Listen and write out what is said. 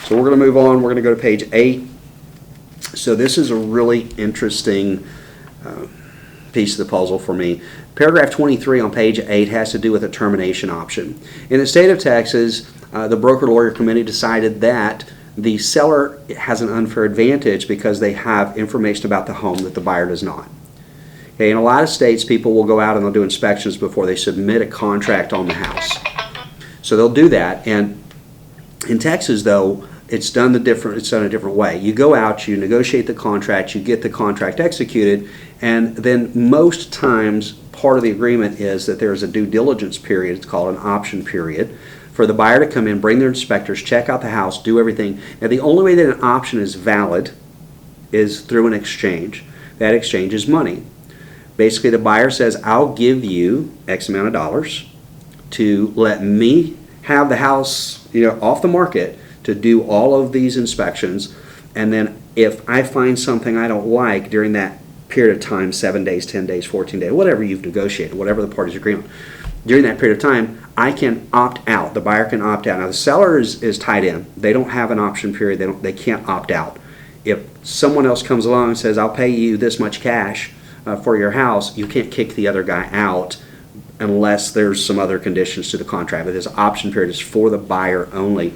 So we're going to move on. We're going to go to page 8. So this is a really interesting piece of the puzzle for me. Paragraph 23 on page 8 has to do with a termination option. In the state of Texas, the broker-lawyer committee decided that the seller has an unfair advantage because they have information about the home that the buyer does not. Okay, in a lot of states, people will go out and they'll do inspections before they submit a contract on the house. So they'll do that, and in Texas, though, it's done a different way. You go out, you negotiate the contract, you get the contract executed, and then most times part of the agreement is that there's a due diligence period. It's called an option period for the buyer to come in, bring their inspectors, check out the house, do everything. Now, the only way that an option is valid is through an exchange. That exchange is money. Basically, the buyer says, I'll give you X amount of dollars to let me have the house, off the market to do all of these inspections, and then if I find something I don't like during that period of time, 7 days, 10 days, 14 days, whatever you've negotiated, whatever the parties agree on, during that period of time, I can opt out. The buyer can opt out. Now, the seller is tied in. They don't have an option period. They can't opt out. If someone else comes along and says, I'll pay you this much cash for your house, you can't kick the other guy out unless there's some other conditions to the contract. But this option period is for the buyer only.